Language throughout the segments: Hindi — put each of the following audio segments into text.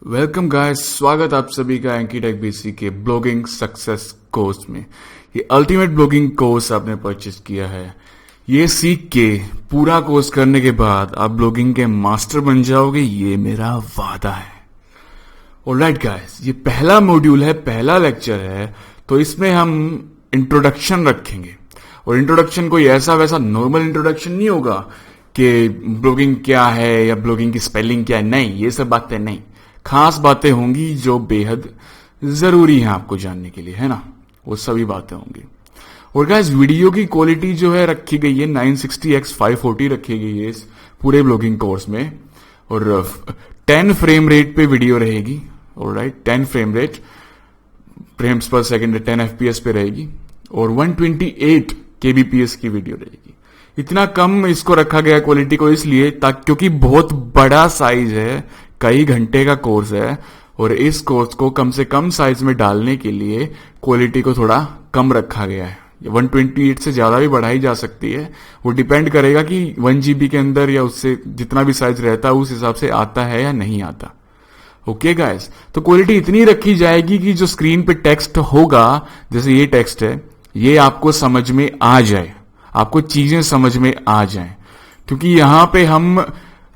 वेलकम गाइस, स्वागत आप सभी का एंकी टेक बीसी के ब्लॉगिंग सक्सेस कोर्स में। ये अल्टीमेट ब्लॉगिंग कोर्स आपने परचेज किया है। ये सीख के पूरा कोर्स करने के बाद आप ब्लॉगिंग के मास्टर बन जाओगे, ये मेरा वादा है। ऑलराइट गाइस, ये पहला मॉड्यूल है, पहला लेक्चर है, तो इसमें हम इंट्रोडक्शन रखेंगे। और इंट्रोडक्शन कोई ऐसा वैसा नॉर्मल इंट्रोडक्शन नहीं होगा कि ब्लॉगिंग क्या है या ब्लॉगिंग की स्पेलिंग क्या है, नहीं, ये सब बातें नहीं। खास बातें होंगी जो बेहद जरूरी हैं आपको जानने के लिए, है ना, वो सभी बातें होंगी। और गाइस, वीडियो की क्वालिटी जो है रखी गई है 960x540 रखी गई है इस पूरे ब्लॉगिंग कोर्स में। और 10 फ्रेम रेट पे वीडियो रहेगी। ऑलराइट, 10 फ्रेम रेट, फ्रेम्स पर सेकंड 10 FPS पे रहेगी। और 128 kbps की वीडियो रहेगी। इतना कम इसको रखा गया क्वालिटी को इसलिए क्योंकि बहुत बड़ा साइज है, कई घंटे का कोर्स है। और इस कोर्स को कम से कम साइज में डालने के लिए क्वालिटी को थोड़ा कम रखा गया है। 128 से ज्यादा भी बढ़ाई जा सकती है, वो डिपेंड करेगा कि 1 GB के अंदर या उससे जितना भी साइज रहता है उस हिसाब से आता है या नहीं आता। ओके गाइस, तो क्वालिटी इतनी रखी जाएगी कि जो स्क्रीन पे टेक्स्ट होगा, जैसे ये टेक्स्ट है, ये आपको समझ में आ जाए, आपको चीजें समझ में आ जाए। क्योंकि यहां पे हम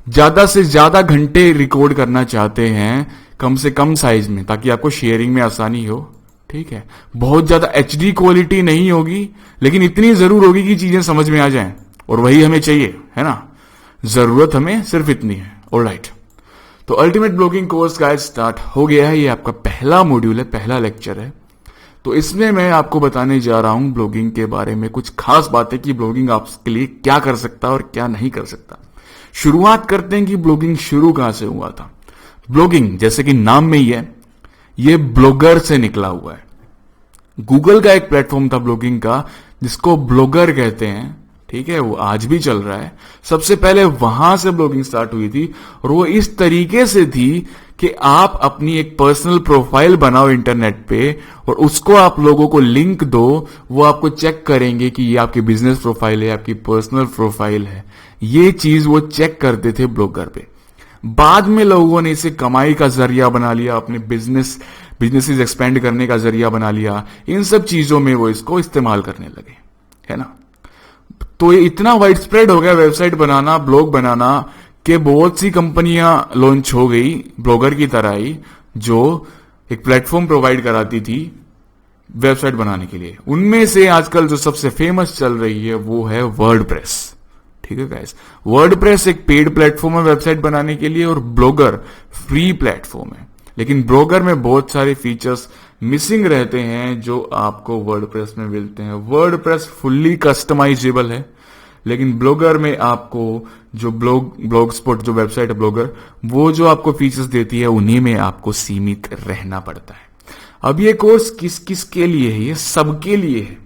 ज्यादा से ज्यादा घंटे रिकॉर्ड करना चाहते हैं कम से कम साइज में, ताकि आपको शेयरिंग में आसानी हो। ठीक है, बहुत ज्यादा HD क्वालिटी नहीं होगी, लेकिन इतनी जरूर होगी कि चीजें समझ में आ जाएं, और वही हमें चाहिए, है ना। जरूरत हमें सिर्फ इतनी है। ऑलराइट, तो ultimate blogging course guys start हो गया है। ये आपका पहला मॉड्यूल है, पहला लेक्चर है। तो इसमें मैं आपको बताने जा रहा हूं ब्लॉगिंग के बारे में कुछ खास बातें कि ब्लॉगिंग आपके लिए क्या कर सकता है और क्या नहीं कर सकता। शुरुआत करते हैं कि ब्लॉगिंग शुरू कहां से हुआ था। ब्लॉगिंग, जैसे कि नाम में ही है, ये ब्लॉगर से निकला हुआ है। गूगल का एक प्लेटफॉर्म था ब्लॉगिंग का, जिसको ब्लॉगर कहते हैं। ठीक है, वो आज भी चल रहा है। सबसे पहले वहां से ब्लॉगिंग स्टार्ट हुई थी, और वो इस तरीके से थी कि आप अपनी एक पर्सनल प्रोफाइल बनाओ इंटरनेट पे, और उसको आप लोगों को लिंक दो। वो आपको चेक करेंगे कि ये आपकी बिजनेस प्रोफाइल है, आपकी पर्सनल प्रोफाइल है। ये चीज वो चेक करते थे ब्लॉगर पे। बाद में लोगों ने इसे कमाई का जरिया बना लिया, अपने बिजनेसेस एक्सपेंड करने का जरिया बना लिया। इन सब चीजों में वो इसको इस्तेमाल करने लगे, है ना। तो ये इतना वाइड स्प्रेड हो गया वेबसाइट बनाना, ब्लॉग बनाना, कि बहुत सी कंपनियां लॉन्च हो गई ब्लॉगर की तरह ही, जो एक प्लेटफॉर्म प्रोवाइड कराती थी वेबसाइट बनाने के लिए। उनमें से आजकल जो सबसे फेमस चल रही है वो है वर्डप्रेस। ठीक है गाइस, वर्डप्रेस एक पेड प्लेटफॉर्म है वेबसाइट बनाने के लिए, और ब्लॉगर फ्री प्लेटफॉर्म है। लेकिन ब्लॉगर में बहुत सारे फीचर्स मिसिंग रहते हैं जो आपको वर्डप्रेस में मिलते हैं। वर्डप्रेस फुल्ली कस्टमाइजेबल है, लेकिन ब्लॉगर में आपको जो ब्लॉग स्पॉट जो वेबसाइट है ब्लॉगर, वो जो आपको फीचर्स देती है उन्हीं में आपको सीमित रहना पड़ता है। अब ये कोर्स किस किस के लिए है? ये सबके लिए है।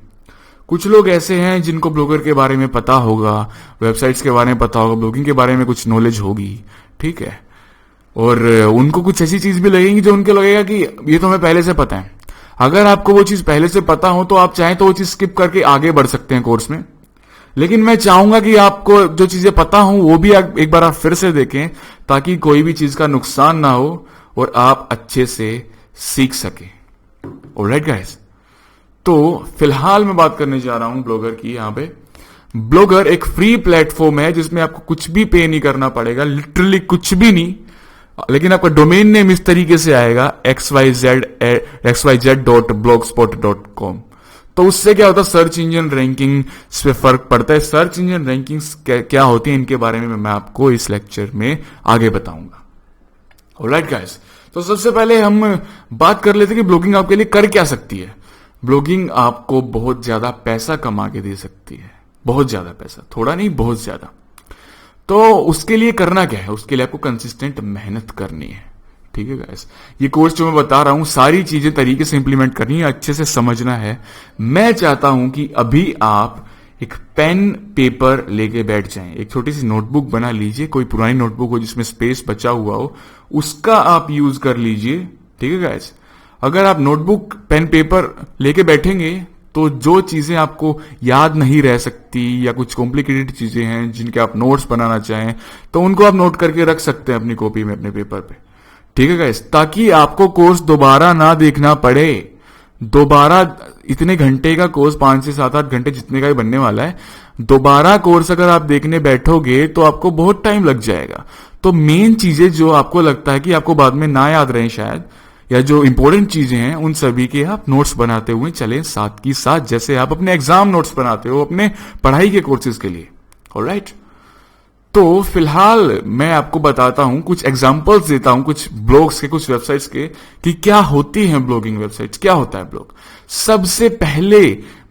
कुछ लोग ऐसे हैं जिनको ब्लॉगर के बारे में पता होगा, वेबसाइट्स के बारे में पता होगा, ब्लॉगिंग के बारे में कुछ नॉलेज होगी, ठीक है, और उनको कुछ ऐसी चीज भी लगेगी जो उनको लगेगा कि ये तो हमें पहले से पता है। अगर आपको वो चीज पहले से पता हो तो आप चाहें तो वो चीज स्किप करके आगे बढ़ सकते हैं कोर्स में। लेकिन मैं चाहूंगा कि आपको जो चीजें पता हो वो भी एक बार आप फिर से देखें, ताकि कोई भी चीज का नुकसान ना हो और आप अच्छे से सीख सके। ऑलराइट गाइस, तो फिलहाल मैं बात करने जा रहा हूं ब्लॉगर की। यहां पे ब्लॉगर एक फ्री प्लेटफॉर्म है जिसमें आपको कुछ भी पे नहीं करना पड़ेगा, लिटरली कुछ भी नहीं। लेकिन आपका डोमेन नेम इस तरीके से आएगा xyz.blogspot.com। तो उससे क्या होता है, सर्च इंजन रैंकिंग पे फर्क पड़ता है। सर्च इंजन रैंकिंग क्या होती है, इनके बारे में मैं आपको इस लेक्चर में आगे बताऊंगा। ऑलराइट गाइस, तो सबसे पहले हम बात कर लेते हैं कि ब्लॉगिंग आपके लिए कर क्या सकती है। ब्लॉगिंग आपको बहुत ज्यादा पैसा कमा के दे सकती है, बहुत ज्यादा पैसा, थोड़ा नहीं बहुत ज्यादा। तो उसके लिए करना क्या है? उसके लिए आपको कंसिस्टेंट मेहनत करनी है। ठीक है गाइस, ये कोर्स जो मैं बता रहा हूं सारी चीजें तरीके से इंप्लीमेंट करनी है, अच्छे से समझना है। मैं चाहता हूं कि अभी आप एक पेन पेपर लेके बैठ जाएं, एक छोटी सी नोटबुक बना लीजिए, कोई पुरानी नोटबुक हो जिसमें स्पेस बचा हुआ हो, उसका आप यूज कर लीजिए। ठीक है गाइस, अगर आप नोटबुक पेन पेपर लेके बैठेंगे तो जो चीजें आपको याद नहीं रह सकती या कुछ कॉम्प्लिकेटेड चीजें हैं जिनके आप नोट्स बनाना चाहें, तो उनको आप नोट करके रख सकते हैं अपनी कॉपी में, अपने पेपर पे। ठीक है गाइस, ताकि आपको कोर्स दोबारा ना देखना पड़े। दोबारा इतने घंटे का कोर्स, 5 से 7-8 घंटे जितने का ही बनने वाला है, दोबारा कोर्स अगर आप देखने बैठोगे तो आपको बहुत टाइम लग जाएगा। तो मेन चीजें जो आपको लगता है कि आपको बाद में ना याद रहे शायद, या जो इंपॉर्टेंट चीजें हैं, उन सभी के आप नोट्स बनाते हुए चलें साथ की साथ, जैसे आप अपने एग्जाम नोट्स बनाते हो अपने पढ़ाई के कोर्सेज के लिए। ऑलराइट, तो फिलहाल मैं आपको बताता हूं, कुछ एग्जांपल्स देता हूं, कुछ ब्लॉग्स के, कुछ वेबसाइट्स के, कि क्या होती हैं ब्लॉगिंग वेबसाइट्स, क्या होता है ब्लॉग। सबसे पहले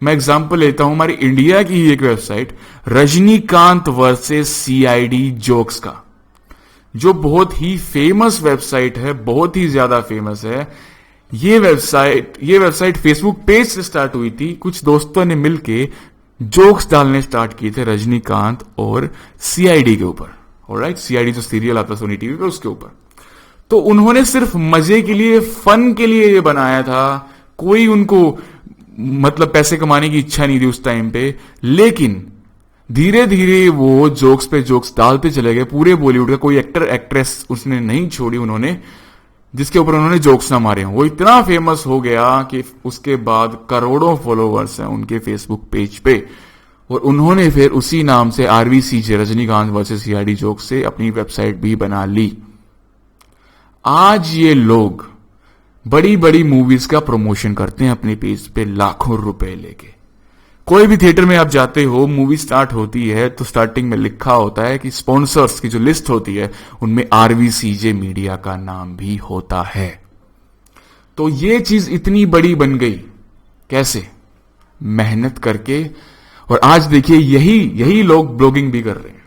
मैं एग्जांपल लेता हूं हमारी इंडिया की ही एक website, Rajinikanth versus CID jokes का, जो बहुत ही फेमस वेबसाइट है, बहुत ही ज्यादा फेमस है। ये वेबसाइट फेसबुक पेज से स्टार्ट हुई थी। कुछ दोस्तों ने मिलके जोक्स डालने स्टार्ट किए थे रजनीकांत और सीआईडी के ऊपर। ऑलराइट, सीआईडी जो सीरियल आता सोनी टीवी पे, उसके ऊपर। तो उन्होंने सिर्फ मजे के लिए, फन के लिए ये बनाया था। कोई उनको मतलब पैसे कमाने की इच्छा नहीं थी उस टाइम पे, लेकिन धीरे धीरे वो जोक्स पे जोक्स डालते चले गए। पूरे बॉलीवुड का कोई एक्टर एक्ट्रेस उसने नहीं छोड़ी उन्होंने, जिसके ऊपर उन्होंने जोक्स ना मारे हों। वो इतना फेमस हो गया कि उसके बाद करोड़ों फॉलोवर्स हैं उनके फेसबुक पेज पे, और उन्होंने फिर उसी नाम से RVCJ, Rajinikanth versus CID jokes से अपनी वेबसाइट भी बना ली। आज ये लोग बड़ी बड़ी मूवीज का प्रमोशन करते हैं अपने पेज पे लाखों रुपए लेके। कोई भी थिएटर में आप जाते हो, मूवी स्टार्ट होती है तो स्टार्टिंग में लिखा होता है कि स्पॉन्सर्स की जो लिस्ट होती है उनमें RVCJ मीडिया का नाम भी होता है। तो ये चीज इतनी बड़ी बन गई कैसे? मेहनत करके। और आज देखिए यही लोग ब्लॉगिंग भी कर रहे हैं।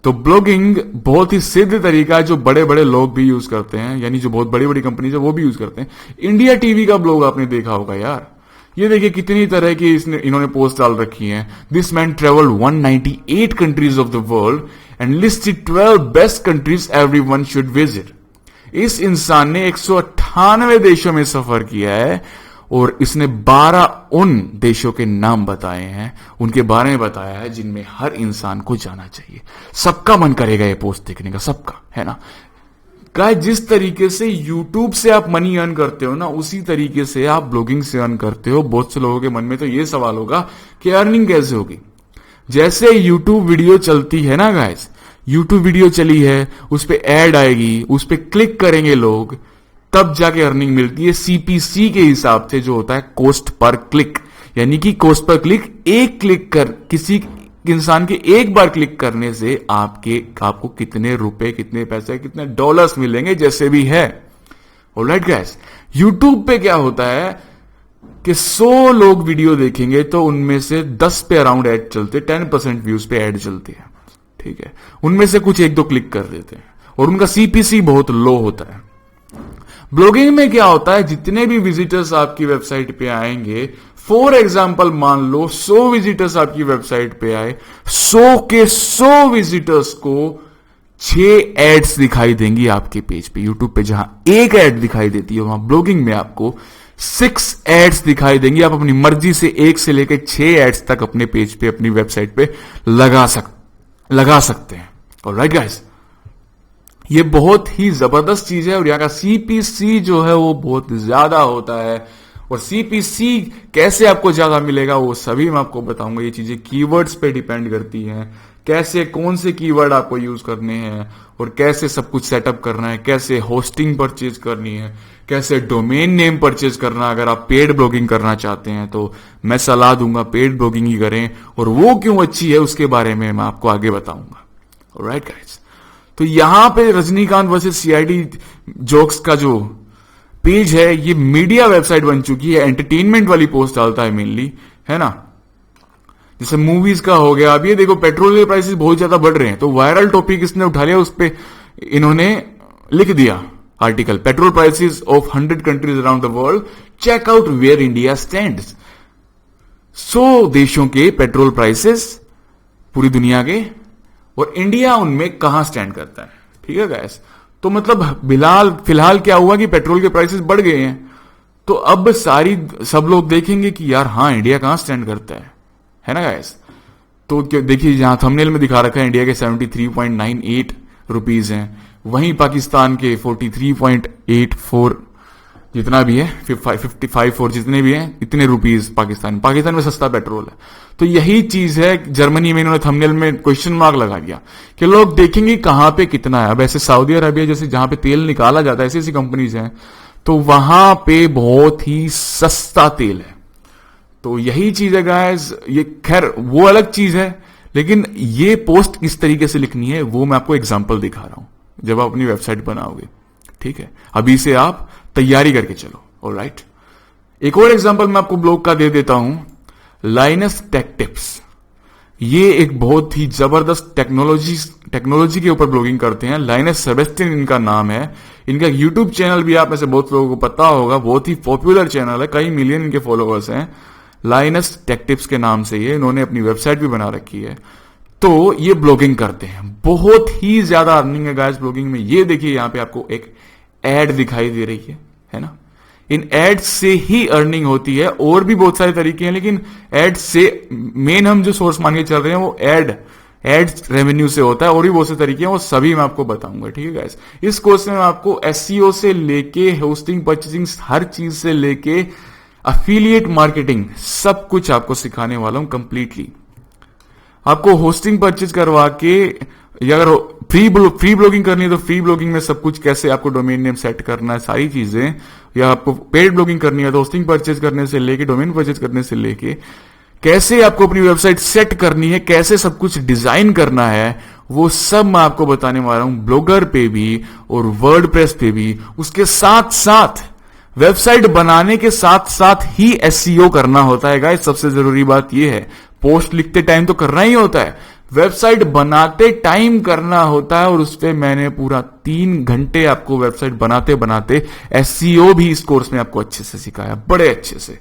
तो ब्लॉगिंग बहुत ही सिद्ध तरीका है जो बड़े बड़े लोग भी यूज करते हैं, यानी जो बहुत बड़ी बड़ी कंपनीज है वो भी यूज करते हैं। इंडिया टीवी का ब्लॉग आपने देखा होगा यार, ये देखिए कितनी तरह की इन्होंने पोस्ट डाल रखी हैं। This man travelled 198 countries of the world and listed 12 best countries everyone should visit. इस इंसान ने 198 देशों में सफर किया है और इसने 12 उन देशों के नाम बताए हैं, उनके बारे में बताया है जिनमें हर इंसान को जाना चाहिए। सबका मन करेगा ये पोस्ट देखने का, सबका, है ना। गाइस, जिस तरीके से YouTube से आप मनी अर्न करते हो ना, उसी तरीके से आप ब्लॉगिंग से अर्न करते हो। बहुत से लोगों के मन में तो ये सवाल होगा कि अर्निंग कैसे होगी। जैसे YouTube वीडियो चलती है ना गाइस, YouTube वीडियो चली है, उस पे ऐड आएगी, उस पे क्लिक करेंगे लोग, तब जाके अर्निंग मिलती है CPC के हिसाब से, जो होता है कॉस्ट पर क्लिक। यानी कि कॉस्ट पर क्लिक, एक क्लिक कर किसी इंसान के एक बार क्लिक करने से आपको कितने रुपए, कितने पैसे, कितने डॉलर्स मिलेंगे, जैसे भी है। ऑलराइट गाइस, यूट्यूब पे क्या होता है कि 100 लोग वीडियो देखेंगे तो उनमें से 10 पे अराउंड ऐड चलते, 10% व्यूज पे ऐड चलती है, ठीक है। उनमें से कुछ एक दो क्लिक कर देते हैं और उनका CPC बहुत लो होता है। ब्लॉगिंग में क्या होता है, जितने भी विजिटर्स आपकी वेबसाइट पे आएंगे, फॉर एग्जाम्पल मान लो 100 विजिटर्स आपकी वेबसाइट पे आए, 100 के 100 विजिटर्स को 6 एड्स दिखाई देंगी आपके पेज पे। यूट्यूब पे जहां एक ऐड दिखाई देती है, वहां ब्लॉगिंग में आपको 6 एड्स दिखाई देंगी। आप अपनी मर्जी से 1 से लेकर 6 एड्स तक अपने पेज पे, अपनी वेबसाइट पे लगा सकते हैं। ऑलराइट गाइस, ये बहुत ही जबरदस्त चीज है और यहाँ का CPC जो है वो बहुत ज्यादा होता है। और CPC कैसे आपको ज्यादा मिलेगा वो सभी मैं आपको बताऊंगा। ये चीजें कीवर्ड्स पे डिपेंड करती हैं, कैसे कौन से कीवर्ड आपको यूज करने हैं और कैसे सब कुछ सेटअप करना है, कैसे होस्टिंग परचेज करनी है, कैसे डोमेन नेम परचेज करना। अगर आप पेड ब्लॉगिंग करना चाहते हैं तो मैं सलाह दूंगा पेड ब्लॉगिंग ही करें, और वो क्यों अच्छी है उसके बारे में मैं आपको आगे बताऊंगा। ऑलराइट गाइस, तो यहां पे रजनीकांत वर्सेस CID जोक्स का जो पेज है, ये मीडिया वेबसाइट बन चुकी है। एंटरटेनमेंट वाली पोस्ट डालता है मेनली, है ना। जैसे मूवीज का हो गया। अब ये देखो पेट्रोल के प्राइसेस बहुत ज्यादा बढ़ रहे हैं, तो वायरल टॉपिक इसने उठा लिया, उस पे इन्होंने लिख दिया article, petrol prices of 100 countries around the world, check out where India stands. 100 देशों के पेट्रोल प्राइसेस पूरी दुनिया के, और इंडिया उनमें कहां स्टैंड करता है। ठीक है गाइस, तो मतलब फिलहाल क्या हुआ कि पेट्रोल के प्राइसेस बढ़ गए हैं, तो अब सब लोग देखेंगे कि यार हाँ, इंडिया कहां स्टैंड करता है ना गाइस। तो देखिए, जहां थंबनेल में दिखा रखा है इंडिया के 73.98 रुपीज हैं, वहीं पाकिस्तान के 43.84 जितना भी है 55 जितने भी हैं इतने रुपीस पाकिस्तान में सस्ता पेट्रोल है। तो यही चीज है जर्मनी में इन्होंने थंबनेल में क्वेश्चन मार्क लगा दिया कि लोग देखेंगे कहां पे कितना है। अब ऐसे सऊदी अरबिया जैसे जहां पे तेल निकाला जाता है ऐसी ऐसी कंपनीज हैं तो वहां पे बहुत ही सस्ता तेल है। तो यही चीज है गाइस, ये खैर वो अलग चीज है, लेकिन ये पोस्ट किस तरीके से लिखनी है वो मैं आपको एग्जांपल दिखा रहा हूं जब आप अपनी वेबसाइट बनाओगे। ठीक है, अभी से आप तैयारी करके चलो। ऑलराइट, एक और एग्जांपल मैं आपको ब्लॉग का दे देता हूं, लाइनस टेक टिप्स। ये एक बहुत ही जबरदस्त टेक्नोलॉजी के ऊपर ब्लॉगिंग करते हैं। लाइनस सेबेस्टियन इनका नाम है। इनका यूट्यूब चैनल भी आप में से बहुत लोगों को पता होगा, बहुत ही पॉपुलर चैनल है, कई मिलियन इनके फॉलोअर्स हैं। लाइनस टेक टिप्स के नाम से ये इन्होंने अपनी वेबसाइट भी बना रखी है। तो ये ब्लॉगिंग करते हैं, बहुत ही ज्यादा अर्निंग है गाइस ब्लॉगिंग में। ये देखिए यहां पे आपको एक एड दिखाई दे रही है ना। इन एड्स से ही अर्निंग होती है, और भी बहुत सारे तरीके हैं, लेकिन एड्स से मेन हम जो सोर्स मान के चल रहे हैं वो एड्स रेवेन्यू से होता है। और भी बहुत से तरीके हैं, वो सभी मैं आपको बताऊंगा। ठीक है गाइस, इस कोर्स में मैं आपको एसईओ से लेके होस्टिंग परचेजिंग हर चीज से लेके अफिलिएट मार्केटिंग सब कुछ आपको सिखाने वाला हूं कंप्लीटली। आपको होस्टिंग परचेज करवा के, या अगर फ्री ब्लॉगिंग करनी है तो फ्री ब्लॉगिंग में सब कुछ, कैसे आपको डोमेन नेम सेट करना है सारी चीजें, या आपको पेड ब्लॉगिंग करनी है तो होस्टिंग परचेज करने से लेके डोमेन परचेज करने से लेके कैसे आपको अपनी वेबसाइट सेट करनी है, कैसे सब कुछ डिजाइन करना है, वो सब मैं आपको बताने वाला हूं ब्लॉगर पे भी और वर्डप्रेस पे भी। उसके साथ साथ वेबसाइट बनाने के साथ साथ ही एसईओ करना होता है गाइस। सबसे जरूरी बात यह है, पोस्ट लिखते टाइम तो करना ही होता है, वेबसाइट बनाते टाइम करना होता है। और उस पर मैंने पूरा 3 घंटे आपको वेबसाइट बनाते बनाते एसईओ भी इस कोर्स में आपको अच्छे से सिखाया, बड़े अच्छे से।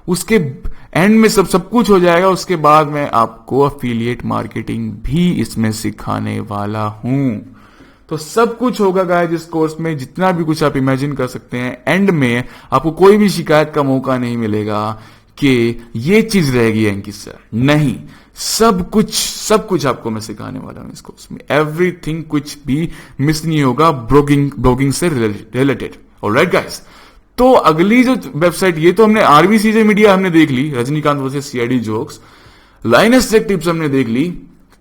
उसके एंड में सब कुछ हो जाएगा। उसके बाद मैं आपको अफिलिएट मार्केटिंग भी इसमें सिखाने वाला हूं। तो सब कुछ होगा गाइस इस कोर्स में, जितना भी कुछ आप इमेजिन कर सकते हैं। एंड में आपको कोई भी शिकायत का मौका नहीं मिलेगा कि ये चीज रहेगी अंकित सर, नहीं, सब कुछ आपको मैं सिखाने वाला हूं इस कोर्स में। एवरीथिंग, कुछ भी मिस नहीं होगा ब्लॉगिंग से रिलेटेड। ऑलराइट गाइस, तो अगली जो वेबसाइट, ये तो हमने आरबीसीजे मीडिया हमने देख ली, Rajinikanth versus CID jokes, Linus tech tips हमने देख ली।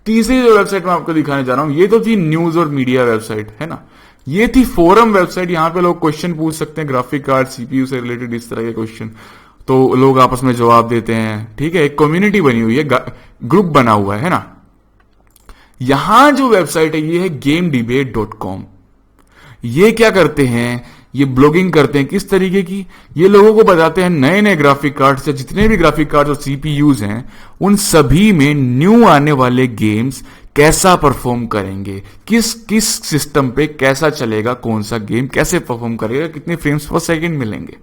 तीसरी जो वेबसाइट मैं आपको दिखाने जा रहा हूं, ये तो थी न्यूज और मीडिया वेबसाइट, है ना। ये थी फोरम वेबसाइट, यहां पे लोग क्वेश्चन पूछ सकते हैं, ग्राफिक कार्ड, सीपीयू से रिलेटेड इस तरह के क्वेश्चन, तो लोग आपस में जवाब देते हैं। ठीक है, एक कम्युनिटी बनी हुई है, ग्रुप बना हुआ है ना। यहां जो वेबसाइट है ये है gamedebate.com। ये क्या करते हैं, ये ब्लॉगिंग करते हैं किस तरीके की, ये लोगों को बताते हैं नए नए ग्राफिक कार्ड्स या जितने भी ग्राफिक कार्ड्स और सीपीयूज हैं उन सभी में न्यू आने वाले गेम्स कैसा परफॉर्म करेंगे, किस सिस्टम पे कैसा चलेगा, कौन सा गेम कैसे परफॉर्म करेगा, कितने फ्रेम्स पर सेकंड मिलेंगे।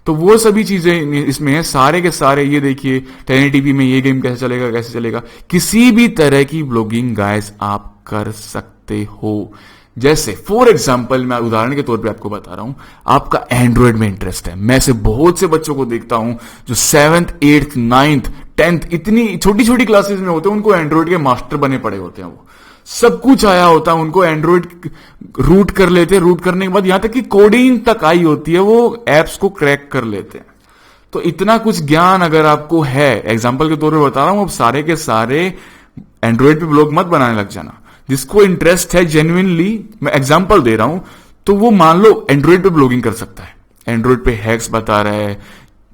तो वो सभी चीजें इसमें है, सारे के सारे। ये देखिए 1080p में ये गेम कैसे चलेगा, किसी भी तरह की ब्लॉगिंग गाइस आप कर सकते हो। जैसे फॉर एग्जाम्पल, मैं उदाहरण के तौर पे आपको बता रहा हूं, आपका एंड्रॉयड में इंटरेस्ट है। मैं से बहुत से बच्चों को देखता हूं जो 7th 8th 9th 10th इतनी छोटी छोटी क्लासेस में होते हैं, उनको एंड्रॉयड के मास्टर बने पड़े होते हैं। वो सब कुछ आया होता है उनको, एंड्रॉयड रूट कर लेते हैं, रूट करने के बाद यहां तक कि कोडिंग तक आई होती है, वो एप्स को क्रैक कर लेते हैं। तो इतना कुछ ज्ञान अगर आपको है, एग्जाम्पल के तौर पे बता रहा हूं, अब सारे के सारे एंड्रॉयड पे ब्लॉग मत बनाने लग जाना। जिसको इंटरेस्ट है जेन्युइनली, मैं एग्जांपल दे रहा हूं, तो वो मान लो एंड्रॉयड पे ब्लॉगिंग कर सकता है। एंड्रॉयड पे हैक्स बता रहा है,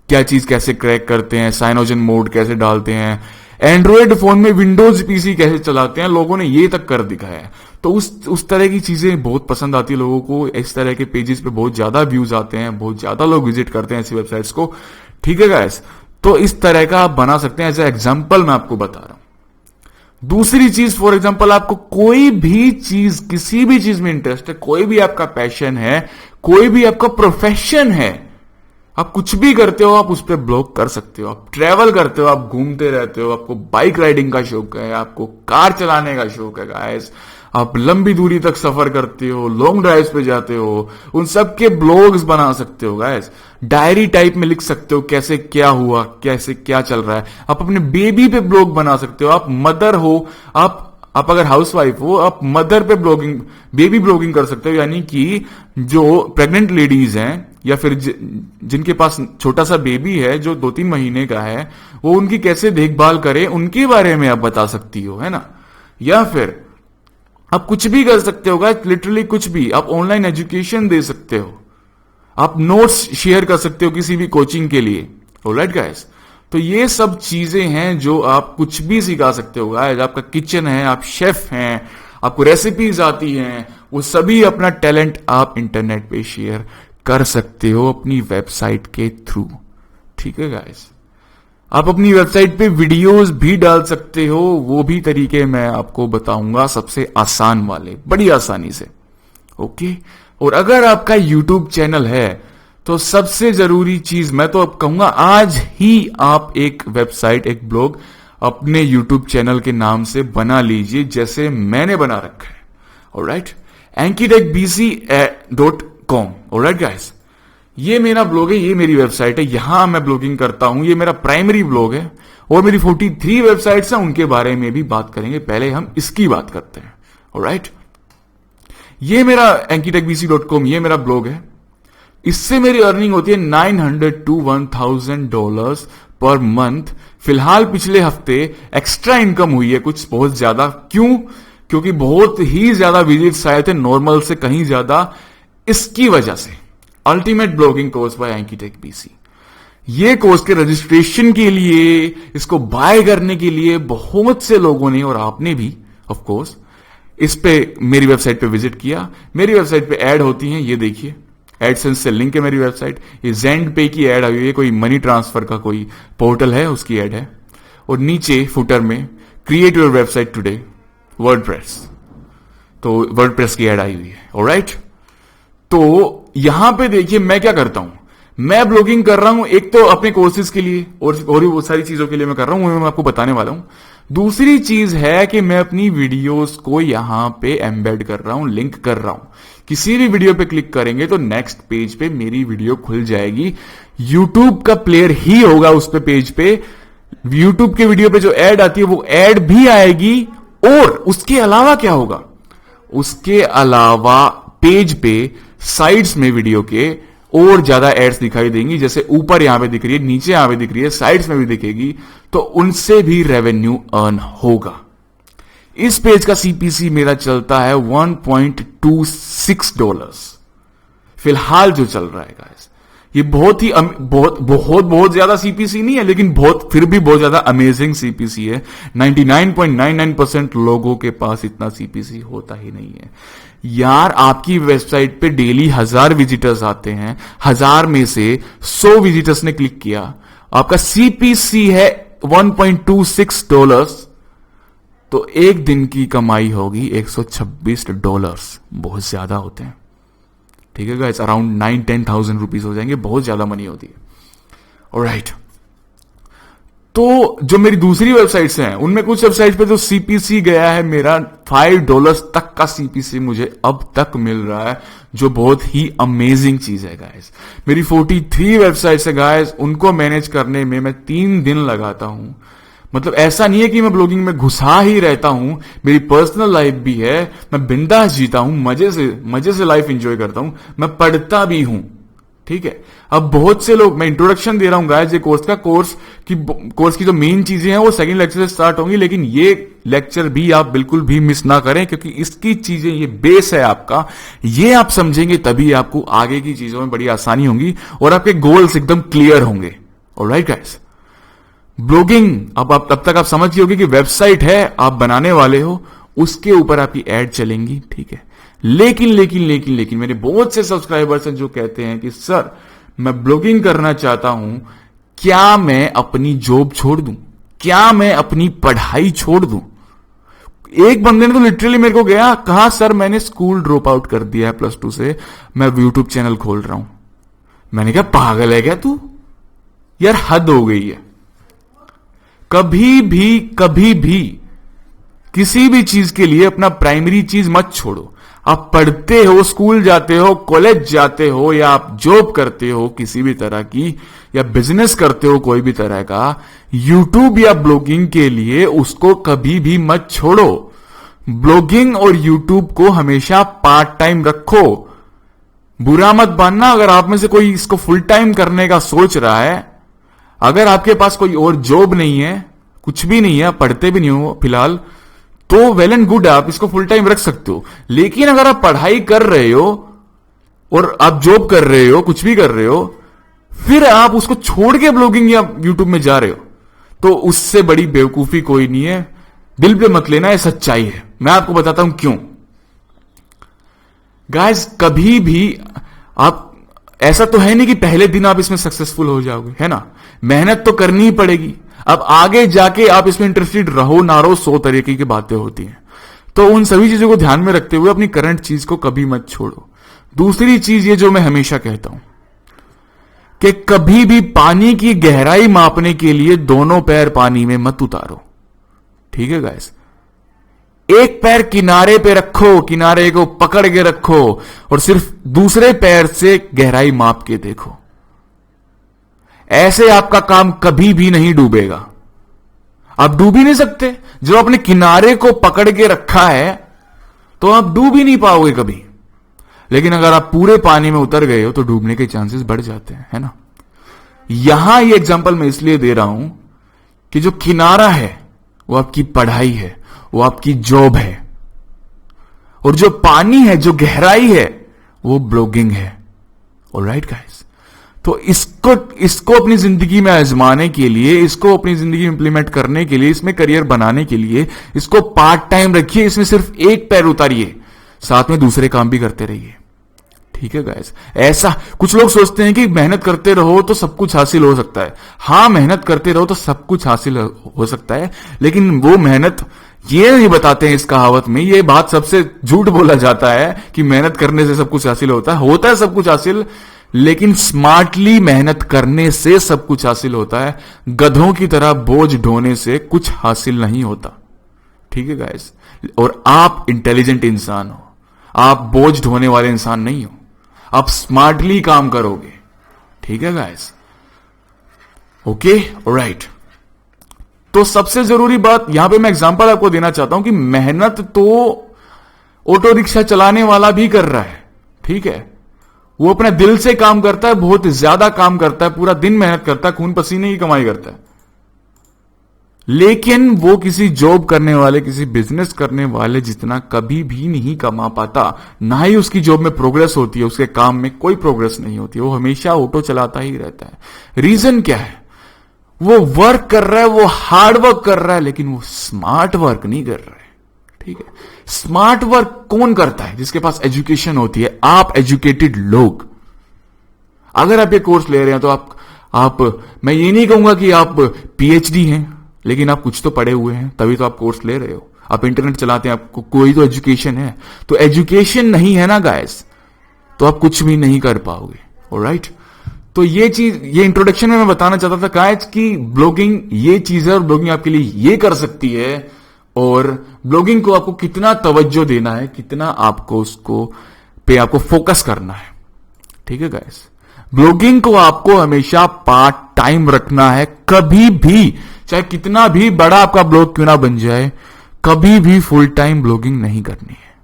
क्या चीज कैसे क्रैक करते हैं, साइनोजन मोड कैसे डालते हैं, एंड्रॉयड फोन में विंडोज पीसी कैसे चलाते हैं, लोगों ने ये तक कर दिखाया है। तो उस तरह की चीजें बहुत पसंद आती है लोगों को। इस तरह के पेजेस पे बहुत ज्यादा व्यूज आते हैं, बहुत ज्यादा लोग विजिट करते हैं ऐसी वेबसाइट्स को। ठीक है गाइस, तो इस तरह का आप बना सकते हैं। एज ए एग्जाम्पल मैं आपको बता रहा हूं। दूसरी चीज, फॉर एग्जांपल, आपको कोई भी चीज, किसी भी चीज में इंटरेस्ट है, कोई भी आपका पैशन है, कोई भी आपका प्रोफेशन है, आप कुछ भी करते हो, आप उस पर ब्लॉग कर सकते हो। आप ट्रैवल करते हो, आप घूमते रहते हो, आपको बाइक राइडिंग का शौक है, आपको कार चलाने का शौक है गाइस, आप लंबी दूरी तक सफर करते हो, लॉन्ग ड्राइव्स पे जाते हो, उन सब के ब्लॉग्स बना सकते हो गाइस। डायरी टाइप में लिख सकते हो कैसे क्या हुआ, कैसे क्या चल रहा है। आप अपने बेबी पे ब्लॉग बना सकते हो। आप मदर हो, आप आप अगर हाउसवाइफ हो, आप मदर पे ब्लॉगिंग, बेबी ब्लॉगिंग कर सकते हो, यानी कि जो प्रेग्नेंट लेडीज हैं या फिर जिनके पास छोटा सा बेबी है जो 2-3 महीने का है, वो उनकी कैसे देखभाल करें उनके बारे में आप बता सकती हो, है ना। या फिर आप कुछ भी कर सकते हो गाइस, लिटरली कुछ भी। आप ऑनलाइन एजुकेशन दे सकते हो, आप नोट्स शेयर कर सकते हो किसी भी कोचिंग के लिए, ऑलराइट गाइस। तो ये सब चीजें हैं जो आप कुछ भी सिखा सकते हो गाइस। आपका किचन है, आप शेफ हैं, आपको रेसिपीज आती हैं, वो सभी अपना टैलेंट आप इंटरनेट पे शेयर कर सकते हो अपनी वेबसाइट के थ्रू, ठीक है गाइस। आप अपनी वेबसाइट पे वीडियोस भी डाल सकते हो, वो भी तरीके मैं आपको बताऊंगा सबसे आसान वाले, बड़ी आसानी से, ओके। और अगर आपका यूट्यूब चैनल है तो सबसे जरूरी चीज मैं तो अब कहूंगा, आज ही आप एक वेबसाइट, एक ब्लॉग अपने यूट्यूब चैनल के नाम से बना लीजिए, जैसे मैंने बना रखा है, ऑलराइट, ankitechbc.com, ऑलराइट गाइस। ये मेरा ब्लॉग है, ये मेरी वेबसाइट है, यहां मैं ब्लॉगिंग करता हूं, ये मेरा प्राइमरी ब्लॉग है। और मेरी 43 वेबसाइट्स हैं, उनके बारे में भी बात करेंगे, पहले हम इसकी बात करते हैं, ऑलराइट। ये मेरा ankitechbc.com, ये मेरा ब्लॉग है। इससे मेरी अर्निंग होती है $900 to $1,000 पर मंथ। फिलहाल पिछले हफ्ते एक्स्ट्रा इनकम हुई है कुछ बहुत ज्यादा। क्यों? क्योंकि बहुत ही ज्यादा विजिट्स आए थे, नॉर्मल से कहीं ज्यादा। इसकी वजह से अल्टीमेट ब्लॉगिंग कोर्स बाय एंकीटेक ये कोर्स के रजिस्ट्रेशन के लिए, इसको बाय करने के लिए बहुत से लोगों ने, और आपने भी ऑफ कोर्स, इस पे मेरी वेबसाइट पे विजिट किया। मेरी वेबसाइट पे ऐड होती हैं, ये देखिए, एडसेंस से लिंक है मेरी वेबसाइट। ये जेंड पे की ऐड आई हुई है, कोई मनी ट्रांसफर का कोई पोर्टल है, उसकी ऐड है। और नीचे फुटर में create your website today WordPress, तो वर्डप्रेस की ऐड आई हुई है, ऑलराइट। तो यहां पे देखिए मैं क्या करता हूं, मैं ब्लॉगिंग कर रहा हूं, एक तो अपने कोर्सेज के लिए और भी बहुत सारी चीजों के लिए मैं कर रहा हूं, मैं आपको बताने वाला हूं। दूसरी चीज है कि मैं अपनी वीडियोस को यहां पे एम्बेड कर रहा हूं, लिंक कर रहा हूं। किसी भी वीडियो पे क्लिक करेंगे तो नेक्स्ट पेज पे मेरी वीडियो खुल जाएगी। यूट्यूब का प्लेयर ही होगा उस पे, पेज पे यूट्यूब के वीडियो पे जो ऐड आती है वो ऐड भी आएगी। और उसके अलावा क्या होगा, उसके अलावा पेज पे साइड्स में वीडियो के और ज्यादा एड्स दिखाई देंगी, जैसे ऊपर यहां पे दिख रही है, नीचे यहां पे दिख रही है, साइड्स में भी दिखेगी, तो उनसे भी रेवेन्यू अर्न होगा। इस पेज का सीपीसी मेरा चलता है $1.26 फिलहाल जो चल रहा है गाइस। ये बहुत ही बहुत ज्यादा सीपीसी नहीं है, लेकिन फिर भी बहुत ज्यादा अमेजिंग सीपीसी है। 99.99% लोगों के पास इतना सीपीसी होता ही नहीं है यार। आपकी वेबसाइट पे डेली 1000 विजिटर्स आते हैं, 1000 में से 100 विजिटर्स ने क्लिक किया, आपका सीपीसी है $1.26, तो एक दिन की कमाई होगी $126। बहुत ज्यादा होते हैं, ठीक है गाइस, अराउंड 9-10,000 रुपीज हो जाएंगे, बहुत ज्यादा मनी होती है, ऑलराइट। तो जो मेरी दूसरी वेबसाइट्स हैं, उनमें कुछ वेबसाइट पे तो सीपीसी गया है मेरा $5 तक का सीपीसी मुझे अब तक मिल रहा है, जो बहुत ही अमेजिंग चीज है गाइस। मेरी 43 वेबसाइट्स है गाइस, उनको मैनेज करने में मैं 3 दिन लगाता हूं। मतलब ऐसा नहीं है कि मैं ब्लॉगिंग में घुसा ही रहता हूं, मेरी पर्सनल लाइफ भी है, मैं बिंदास जीता हूं, मजे से लाइफ एंजॉय करता हूं, मैं पढ़ता भी हूं, ठीक है। अब बहुत से लोग, मैं इंट्रोडक्शन दे रहा हूं गाइस, ये कोर्स की जो मेन चीजें हैं वो सेकंड लेक्चर से स्टार्ट होंगी, लेकिन ये लेक्चर भी आप बिल्कुल भी मिस ना करें, क्योंकि इसकी चीजें, ये बेस है आपका, ये आप समझेंगे तभी आपको आगे की चीजों में बड़ी आसानी होगी और आपके गोल्स एकदम क्लियर होंगे, ऑलराइट गाइस। ब्लॉगिंग, तब तक आप समझ गए होंगे कि वेबसाइट है, आप बनाने वाले हो, उसके ऊपर आपकी एड चलेंगी, ठीक है। लेकिन मेरे बहुत से सब्सक्राइबर्स हैं जो कहते हैं कि सर मैं ब्लॉगिंग करना चाहता हूं, क्या मैं अपनी जॉब छोड़ दूं, क्या मैं अपनी पढ़ाई छोड़ दूं। एक बंदे ने तो लिटरली मेरे को कहा सर मैंने स्कूल ड्रॉप आउट कर दिया है +2 से, मैं यूट्यूब चैनल खोल रहा हूं। मैंने कहा पागल है क्या तू, यार हद हो गई है। कभी भी किसी भी चीज के लिए अपना प्राइमरी चीज मत छोड़ो। आप पढ़ते हो, स्कूल जाते हो, कॉलेज जाते हो, या आप जॉब करते हो किसी भी तरह की, या बिजनेस करते हो कोई भी तरह का, यूट्यूब या ब्लॉगिंग के लिए उसको कभी भी मत छोड़ो। ब्लॉगिंग और यूट्यूब को हमेशा पार्ट टाइम रखो। बुरा मत मानना अगर आप में से कोई इसको फुल टाइम करने का सोच रहा है। अगर आपके पास कोई और जॉब नहीं है, कुछ भी नहीं है, आप पढ़ते भी नहीं हो फिलहाल, तो वेल एंड गुड, आप इसको फुल टाइम रख सकते हो। लेकिन अगर आप पढ़ाई कर रहे हो और आप जॉब कर रहे हो, कुछ भी कर रहे हो, फिर आप उसको छोड़ के ब्लॉगिंग या यूट्यूब में जा रहे हो, तो उससे बड़ी बेवकूफी कोई नहीं है। दिल पे मत लेना, ये सच्चाई है। मैं आपको बताता हूं क्यों। गाइस, कभी भी आप, ऐसा तो है नहीं कि पहले दिन आप इसमें सक्सेसफुल हो जाओगे, है ना। मेहनत तो करनी ही पड़ेगी। अब आगे जाके आप इसमें इंटरेस्टेड रहो ना रहो, 100 तरीके की बातें होती हैं। तो उन सभी चीजों को ध्यान में रखते हुए अपनी करंट चीज को कभी मत छोड़ो। दूसरी चीज ये जो मैं हमेशा कहता हूं कि कभी भी पानी की गहराई मापने के लिए दोनों पैर पानी में मत उतारो। ठीक है गाइस, एक पैर किनारे पे रखो, किनारे को पकड़ के रखो और सिर्फ दूसरे पैर से गहराई माप के देखो। ऐसे आपका काम कभी भी नहीं डूबेगा। आप डूब ही नहीं सकते। जो आपने किनारे को पकड़ के रखा है तो आप डूब ही नहीं पाओगे कभी। लेकिन अगर आप पूरे पानी में उतर गए हो तो डूबने के चांसेस बढ़ जाते हैं, है ना। यहां ये एग्जांपल मैं इसलिए दे रहा हूं कि जो किनारा है वो आपकी पढ़ाई है, वो आपकी जॉब है, और जो पानी है, जो गहराई है, वो ब्लॉगिंग है। ऑलराइट गाइस, तो इसको अपनी जिंदगी में आजमाने के लिए, इसको अपनी जिंदगी में इंप्लीमेंट करने के लिए, इसमें करियर बनाने के लिए इसको पार्ट टाइम रखिए। इसमें सिर्फ एक पैर उतारिए, साथ में दूसरे काम भी करते रहिए। ठीक है गाइस, ऐसा कुछ लोग सोचते हैं कि मेहनत करते रहो तो सब कुछ हासिल हो सकता है। हां, मेहनत करते रहो तो सब कुछ हासिल हो सकता है, लेकिन वो मेहनत, ये नहीं बताते हैं इस कहावत में, ये बात सबसे झूठ बोला जाता है कि मेहनत करने से सब कुछ हासिल होता है सब कुछ हासिल, लेकिन स्मार्टली मेहनत करने से सब कुछ हासिल होता है। गधों की तरह बोझ ढोने से कुछ हासिल नहीं होता। ठीक है गाइस, और आप इंटेलिजेंट इंसान हो, आप बोझ ढोने वाले इंसान नहीं हो। आप स्मार्टली काम करोगे। ठीक है गाइस, ओके, ऑलराइट। तो सबसे जरूरी बात यहां पे मैं एग्जांपल आपको देना चाहता हूं कि मेहनत तो ऑटो रिक्शा चलाने वाला भी कर रहा है। ठीक है, वो अपने दिल से काम करता है, बहुत ज्यादा काम करता है, पूरा दिन मेहनत करता है, खून पसीने की कमाई करता है। लेकिन वो किसी जॉब करने वाले, किसी बिजनेस करने वाले जितना कभी भी नहीं कमा पाता। ना ही उसकी जॉब में प्रोग्रेस होती है, उसके काम में कोई प्रोग्रेस नहीं होती। वो हमेशा ऑटो चलाता ही रहता है। रीजन क्या है? वो वर्क कर रहा है, वो हार्ड वर्क कर रहा है, लेकिन वो स्मार्ट वर्क नहीं कर रहा है। ठीक है, स्मार्ट वर्क कौन करता है? जिसके पास एजुकेशन होती है। आप एजुकेटेड लोग, अगर आप ये कोर्स ले रहे हैं तो आप मैं ये नहीं कहूंगा कि आप पीएचडी हैं, लेकिन आप कुछ तो पढ़े हुए हैं, तभी तो आप कोर्स ले रहे हो। आप इंटरनेट चलाते हैं, आपको कोई तो एजुकेशन है। तो एजुकेशन नहीं है ना गाइस, तो आप कुछ भी नहीं कर पाओगे। ऑलराइट, तो ये चीज, ये इंट्रोडक्शन में मैं बताना चाहता था गाइस कि ब्लॉगिंग ये चीज है और ब्लॉगिंग आपके लिए ये कर सकती है, और ब्लॉगिंग को आपको कितना तवज्जो देना है, कितना आपको उसको पे आपको फोकस करना है। ठीक है गाइस, ब्लॉगिंग को आपको हमेशा पार्ट टाइम रखना है। कभी भी, चाहे कितना भी बड़ा आपका ब्लॉग क्यों ना बन जाए, कभी भी फुल टाइम ब्लॉगिंग नहीं करनी है।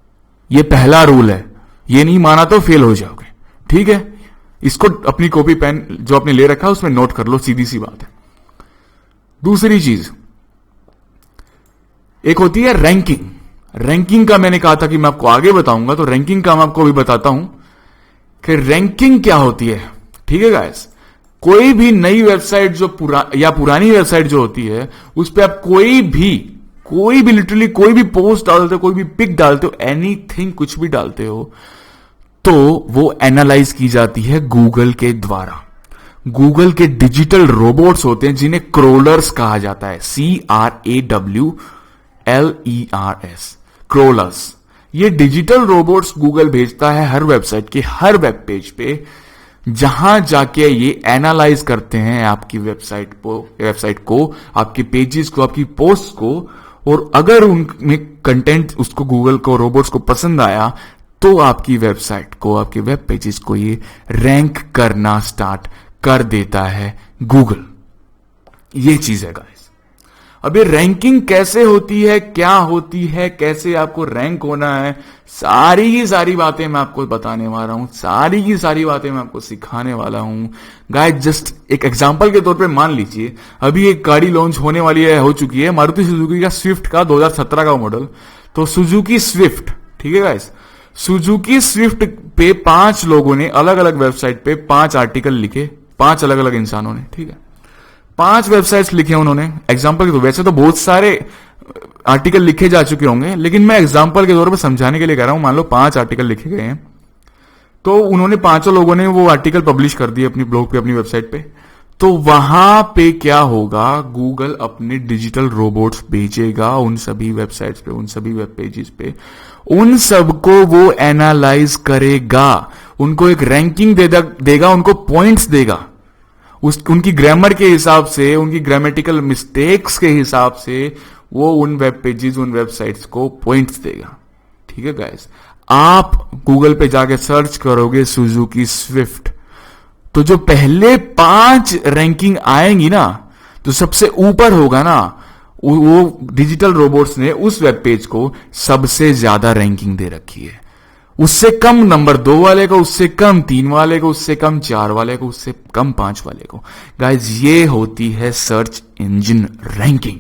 ये पहला रूल है। ये नहीं माना तो फेल हो जाओगे। ठीक है, इसको अपनी कॉपी पेन जो आपने ले रखा है उसमें नोट कर लो, सीधी सी बात है। दूसरी चीज एक होती है रैंकिंग। रैंकिंग का मैंने कहा था कि मैं आपको आगे बताऊंगा, तो रैंकिंग का मैं आपको भी बताता हूं कि रैंकिंग क्या होती है। ठीक है गाइस, कोई भी नई वेबसाइट जो पुरानी वेबसाइट जो होती है, उस पर आप कोई भी लिटरली कोई भी पोस्ट डालते हो, कोई भी पिक डालते हो, एनीथिंग, कुछ भी डालते हो, तो वो एनालाइज की जाती है गूगल के द्वारा। गूगल के डिजिटल रोबोट्स होते हैं जिन्हें क्रोलर्स कहा जाता है, CRAWLERS, क्रोलर्स। ये डिजिटल रोबोट्स गूगल भेजता है हर वेबसाइट के हर वेब पेज पे, जहां जाके ये एनालाइज करते हैं आपकी वेबसाइट को, आपके पेजेस को, आपकी पोस्ट को, और अगर उनमें कंटेंट उसको गूगल को, रोबोट्स को पसंद आया, तो आपकी वेबसाइट को, आपके वेब पेजेस को ये रैंक करना स्टार्ट कर देता है गूगल। ये चीज है गाइस। अब ये रैंकिंग कैसे होती है, क्या होती है, कैसे आपको रैंक होना है, सारी की सारी बातें मैं आपको बताने वाला हूं, सारी की सारी बातें मैं आपको सिखाने वाला हूं। गाइस जस्ट एक एग्जांपल के तौर पे मान लीजिए अभी एक गाड़ी लॉन्च होने वाली है, हो चुकी है, मारुति सुजुकी का स्विफ्ट का 2017 का मॉडल। तो सुजुकी स्विफ्ट, ठीक है गाइस, सुजुकी स्विफ्ट पे 5 लोगों ने अलग अलग वेबसाइट पे 5 आर्टिकल लिखे, 5 अलग अलग इंसानों ने, ठीक है, 5 वेबसाइट्स लिखे उन्होंने एग्जाम्पल के। तो वैसे तो बहुत सारे आर्टिकल लिखे जा चुके होंगे, लेकिन मैं एग्जाम्पल के तौर पर समझाने के लिए कह रहा हूं। मान लो 5 आर्टिकल लिखे गए हैं, तो उन्होंने 5 लोगों ने वो आर्टिकल पब्लिश कर दिए अपनी ब्लॉग पे, अपनी वेबसाइट पे। तो वहां पे क्या होगा, गूगल अपने डिजिटल रोबोट्स भेजेगा उन सभी वेबसाइट्स पे, उन सभी वेब पेजेस पे, उन सबको वो एनालाइज करेगा, उनको एक रैंकिंग देगा, उनको पॉइंट्स देगा, उनकी ग्रामर के हिसाब से, उनकी ग्रामेटिकल मिस्टेक्स के हिसाब से वो उन वेब पेजेस, उन वेबसाइट्स को पॉइंट्स देगा। ठीक है गाइस, आप गूगल पे जाके सर्च करोगे सुजुकी स्विफ्ट, तो जो पहले 5 रैंकिंग आएंगी ना, तो सबसे ऊपर होगा ना, वो डिजिटल रोबोट्स ने उस वेब पेज को सबसे ज्यादा रैंकिंग दे रखी है। उससे कम नंबर 2 वाले को, उससे कम 3 वाले को, उससे कम 4 वाले को, उससे कम 5 वाले को। गाइज ये होती है सर्च इंजन रैंकिंग।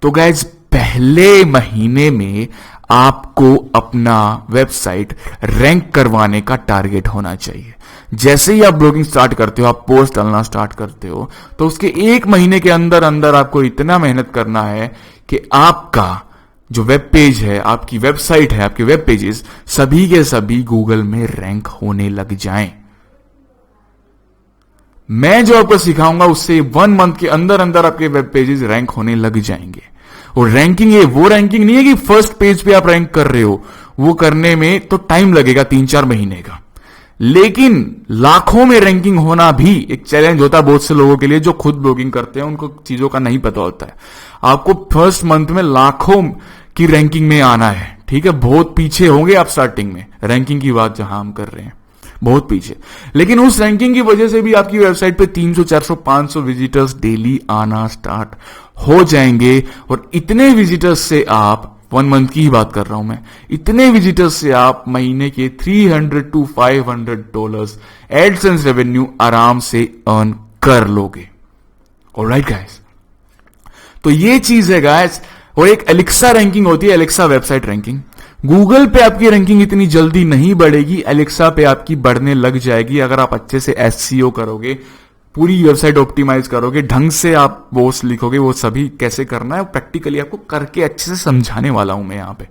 तो गाइज पहले महीने में आपको अपना वेबसाइट रैंक करवाने का टारगेट होना चाहिए। जैसे ही आप ब्लॉगिंग स्टार्ट करते हो, आप पोस्ट डालना स्टार्ट करते हो, तो उसके 1 महीने के अंदर अंदर आपको इतना मेहनत करना है कि आपका जो वेब पेज है, आपकी वेबसाइट है, आपके वेब पेजेस सभी के सभी गूगल में रैंक होने लग जाएं। मैं जो आपको सिखाऊंगा उससे 1 मंथ के अंदर अंदर आपके वेब पेजेस रैंक होने लग जाएंगे। और रैंकिंग, ये वो रैंकिंग नहीं है कि फर्स्ट पेज पे आप रैंक कर रहे हो, वो करने में तो टाइम लगेगा 3-4 महीने का, लेकिन लाखों में रैंकिंग होना भी एक चैलेंज होता है बहुत से लोगों के लिए जो खुद ब्लॉगिंग करते हैं, उनको चीजों का नहीं पता होता है। आपको फर्स्ट मंथ में लाखों की रैंकिंग में आना है, ठीक है, बहुत पीछे होंगे आप स्टार्टिंग में, रैंकिंग की बात जहां हम कर रहे हैं, बहुत पीछे, लेकिन उस रैंकिंग की वजह से भी आपकी वेबसाइट पे 300, 400, 500 विजिटर्स डेली आना स्टार्ट हो जाएंगे। और इतने विजिटर्स से आप, 1 मंथ की ही बात कर रहा हूं मैं, इतने विजिटर्स से आप महीने के $300 to $500 एडसेंस रेवेन्यू आराम से अर्न कर लोगे। ऑलराइट गाइस, तो ये चीज है गाइस। और एक एलेक्सा रैंकिंग होती है, एलेक्सा वेबसाइट रैंकिंग। गूगल पे आपकी रैंकिंग इतनी जल्दी नहीं बढ़ेगी, एलेक्सा पे आपकी बढ़ने लग जाएगी अगर आप अच्छे से एसईओ करोगे, पूरी वेबसाइट ऑप्टिमाइज करोगे, ढंग से आप पोस्ट लिखोगे। वो सभी कैसे करना है प्रैक्टिकली आपको करके अच्छे से समझाने वाला हूं मैं यहां पे,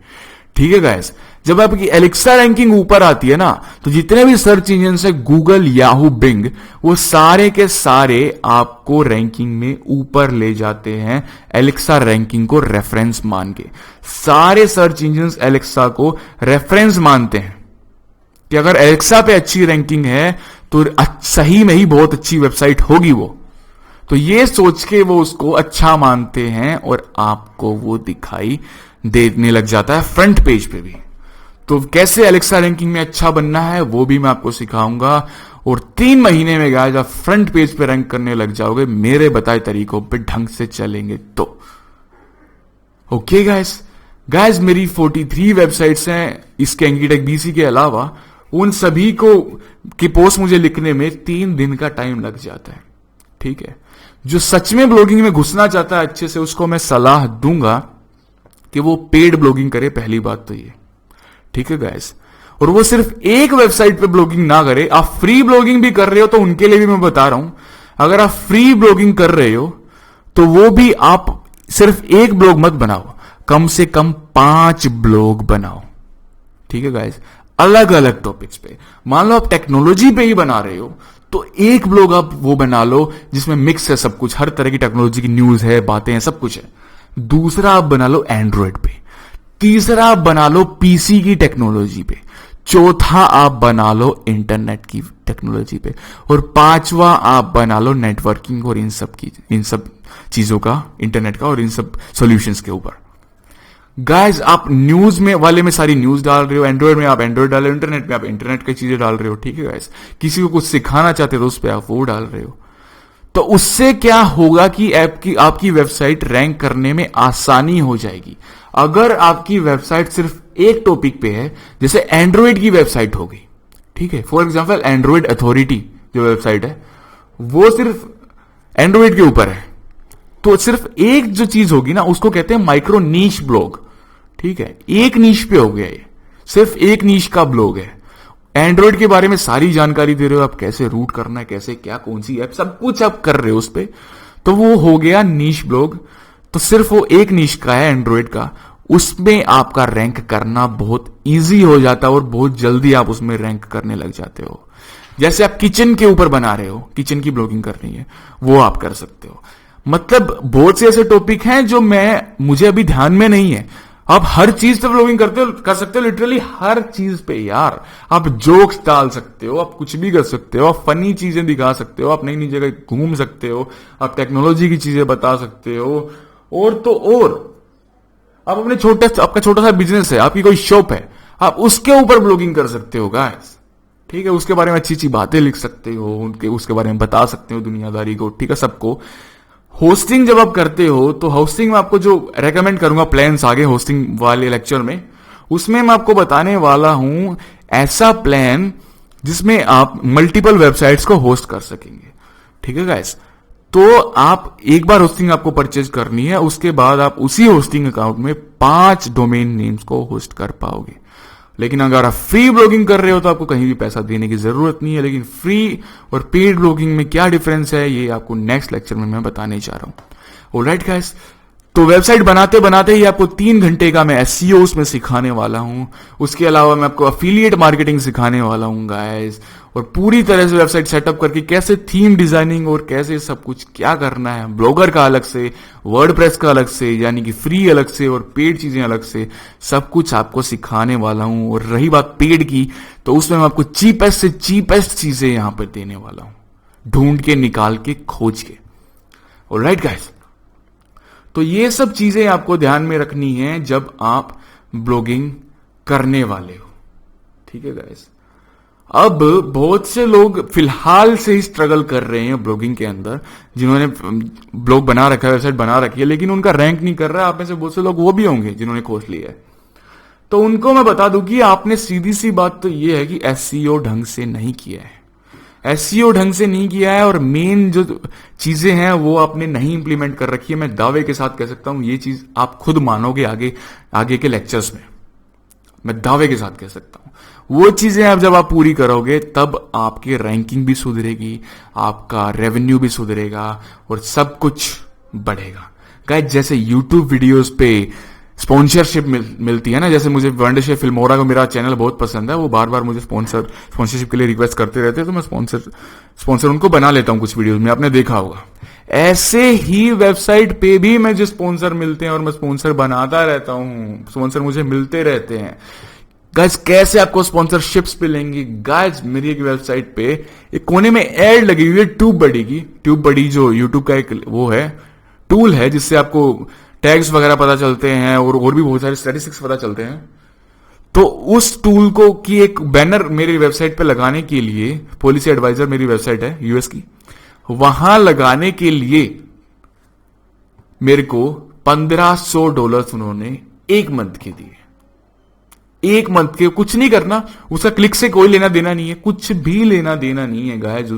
ठीक है गाइस। जब आपकी एलेक्सा रैंकिंग ऊपर आती है ना, तो जितने भी सर्च इंजन है, गूगल, याहू, बिंग, वो सारे के सारे आपको रैंकिंग में ऊपर ले जाते हैं, एलेक्सा रैंकिंग को रेफरेंस मान के। सारे सर्च इंजन एलेक्सा को रेफरेंस मानते हैं कि अगर एलेक्सा पे अच्छी रैंकिंग है तो सही में ही बहुत अच्छी वेबसाइट होगी वो। तो ये सोच के वो उसको अच्छा मानते हैं और आपको वो दिखाई देने लग जाता है फ्रंट पेज पे भी। तो कैसे एलेक्सा रैंकिंग में अच्छा बनना है वो भी मैं आपको सिखाऊंगा। और 3 महीने में गाइस आप फ्रंट पेज पे रैंक करने लग जाओगे, मेरे बताए तरीकों पे ढंग से चलेंगे तो। ओके गाइस मेरी 43 वेबसाइट्स हैं इसके एंकीटेक बीसी के अलावा। उन सभी को की पोस्ट मुझे लिखने में 3 दिन का टाइम लग जाता है, ठीक है। जो सच में ब्लॉगिंग में घुसना चाहता है अच्छे से, उसको मैं सलाह दूंगा कि वो पेड ब्लॉगिंग करे, पहली बात तो ये, ठीक है गाइस। और वो सिर्फ एक वेबसाइट पे ब्लॉगिंग ना करे, आप फ्री ब्लॉगिंग भी कर रहे हो तो उनके लिए भी मैं बता रहा हूं, अगर आप फ्री ब्लॉगिंग कर रहे हो तो वो भी आप सिर्फ एक ब्लॉग मत बनाओ, कम से कम 5 ब्लॉग बनाओ, ठीक है गाइस, अलग अलग टॉपिक्स पे। मान लो आप टेक्नोलॉजी पे ही बना रहे हो तो एक ब्लॉग आप वो बना लो जिसमें मिक्स है सब कुछ, हर तरह की टेक्नोलॉजी की न्यूज है, बातें हैं, सब कुछ है। दूसरा आप बना लो एंड्रॉइड पे, तीसरा आप बना लो पीसी की टेक्नोलॉजी पे, चौथा आप बना लो इंटरनेट की टेक्नोलॉजी पे, और 5वां आप बना लो नेटवर्किंग और इन सब चीजों का, इंटरनेट का और इन सब सॉल्यूशंस के ऊपर। गाइस आप न्यूज में वाले में सारी न्यूज डाल रहे हो, एंड्रॉइड में आप एंड्रॉइड डाल रहे हो, इंटरनेट में आप इंटरनेट की चीजें डाल रहे हो, ठीक है गाइस। किसी को कुछ सिखाना चाहते हो तो उस पर आप वो डाल रहे हो। तो उससे क्या होगा कि आपकी वेबसाइट रैंक करने में आसानी हो जाएगी। अगर आपकी वेबसाइट सिर्फ एक टॉपिक पे है, जैसे एंड्रॉइड की वेबसाइट होगी, ठीक है, फॉर एग्जांपल एंड्रॉइड अथॉरिटी जो वेबसाइट है वो सिर्फ एंड्रॉइड के ऊपर है, तो सिर्फ एक जो चीज होगी ना उसको कहते हैं माइक्रो नीश ब्लॉग, ठीक है, एक नीश पे हो गया, ये सिर्फ एक नीश का ब्लॉग है। एंड्रॉइड के बारे में सारी जानकारी दे रहे हो आप, कैसे रूट करना है, कैसे क्या कौन सी ऐप, सब कुछ आप कर रहे हो उस पे, तो वो हो गया नीश ब्लॉग। तो सिर्फ वो एक नीश का है एंड्रॉइड का, उसमें आपका रैंक करना बहुत इजी हो जाता है और बहुत जल्दी आप उसमें रैंक करने लग जाते हो। जैसे आप किचन के ऊपर बना रहे हो, किचन की ब्लॉगिंग करनी है, वो आप कर सकते हो। मतलब बहुत से ऐसे टॉपिक हैं जो मुझे अभी ध्यान में नहीं है, आप हर चीज पे ब्लॉगिंग कर सकते हो, लिटरली हर चीज पे यार। आप जोक्स डाल सकते हो, आप कुछ भी कर सकते हो, आप फनी चीजें दिखा सकते हो, आप नई नई जगह घूम सकते हो, आप टेक्नोलॉजी की चीजें बता सकते हो, और तो और आप आपका छोटा सा बिजनेस है, आपकी कोई शॉप है, आप उसके ऊपर ब्लॉगिंग कर सकते हो गाइस, ठीक है। उसके बारे में अच्छी अच्छी बातें लिख सकते हो, उसके बारे में बता सकते हो दुनियादारी को, ठीक है, सबको। होस्टिंग जब आप करते हो तो होस्टिंग में आपको जो रेकमेंड करूंगा प्लान्स आगे होस्टिंग वाले लेक्चर में, उसमें मैं आपको बताने वाला हूं ऐसा प्लान जिसमें आप मल्टीपल वेबसाइट्स को होस्ट कर सकेंगे, ठीक है गाइस। तो आप एक बार होस्टिंग आपको परचेज करनी है, उसके बाद आप उसी होस्टिंग अकाउंट में 5 डोमेन नेम्स को होस्ट कर पाओगे। लेकिन अगर आप फ्री ब्लॉगिंग कर रहे हो तो आपको कहीं भी पैसा देने की जरूरत नहीं है। लेकिन फ्री और पेड ब्लॉगिंग में क्या डिफरेंस है ये आपको नेक्स्ट लेक्चर में मैं बताने जा रहा हूं। ऑलराइट गाइस, तो वेबसाइट बनाते बनाते ही आपको 3 घंटे का मैं एसईओ में सिखाने वाला हूं। उसके अलावा मैं आपको अफिलिएट मार्केटिंग सिखाने वाला हूं गाइस, और पूरी तरह से वेबसाइट सेटअप करके कैसे थीम डिजाइनिंग और कैसे सब कुछ क्या करना है, ब्लॉगर का अलग से, वर्डप्रेस का अलग से, यानी कि फ्री अलग से और पेड चीजें अलग से, सब कुछ आपको सिखाने वाला हूं। और रही बात पेड की, तो उसमें मैं आपको चीपेस्ट से चीपेस्ट चीजें यहां पर देने वाला हूं, ढूंढ के, निकाल के, खोज के। ऑलराइट गाइस, तो ये सब चीजें आपको ध्यान में रखनी है जब आप ब्लॉगिंग करने वाले हो, ठीक है गाइस। अब बहुत से लोग फिलहाल से ही स्ट्रगल कर रहे हैं ब्लॉगिंग के अंदर, जिन्होंने ब्लॉग बना रखा है, वेबसाइट बना रखी है, लेकिन उनका रैंक नहीं कर रहा है। आप में से बहुत से लोग वो भी होंगे जिन्होंने कोर्स लिया है। तो उनको मैं बता दूं कि आपने सीधी सी बात तो ये है कि एसईओ ढंग से नहीं किया है, एसईओ ढंग से नहीं किया है, और मेन जो चीजें हैं वो आपने नहीं इंप्लीमेंट कर रखी है। मैं दावे के साथ कह सकता हूं, ये चीज आप खुद मानोगे आगे के लेक्चर्स में, मैं दावे के साथ कह सकता हूं। वो चीजें अब जब आप पूरी करोगे तब आपकी रैंकिंग भी सुधरेगी, आपका रेवेन्यू भी सुधरेगा और सब कुछ बढ़ेगा गाइस। जैसे यूट्यूब वीडियोस पे स्पॉन्सरशिप मिलती है ना, जैसे मुझे वंडरशेफ फिल्मोरा को मेरा चैनल बहुत पसंद है, वो बार बार मुझे स्पॉन्सरशिप के लिए रिक्वेस्ट करते रहते हैं, तो मैं स्पॉन्सर उनको बना लेता हूं कुछ वीडियोस में, आपने देखा होगा। ऐसे ही वेबसाइट पे भी मुझे स्पॉन्सर मिलते हैं और मैं स्पॉन्सर बनाता रहता हूं, स्पॉन्सर मुझे मिलते रहते हैं गाइस। कैसे आपको स्पॉन्सरशिप्स मिलेंगी गाइस? मेरी एक वेबसाइट पे एक कोने में एड लगी हुई है ट्यूब बडी की। ट्यूब बडी जो यूट्यूब का एक वो है, टूल है, जिससे आपको टैग्स वगैरह पता चलते हैं और भी बहुत सारे स्टैटिस्टिक्स पता चलते हैं। तो उस टूल को की एक बैनर मेरी वेबसाइट पे लगाने के लिए, पॉलिसी एडवाइजर मेरी वेबसाइट है यूएस की, वहां लगाने के लिए मेरे को $1500 उन्होंने एक मंथ के दिए। एक मंथ के, कुछ नहीं करना, उसका क्लिक से कोई लेना देना नहीं है, कुछ भी लेना देना नहीं है गाइस।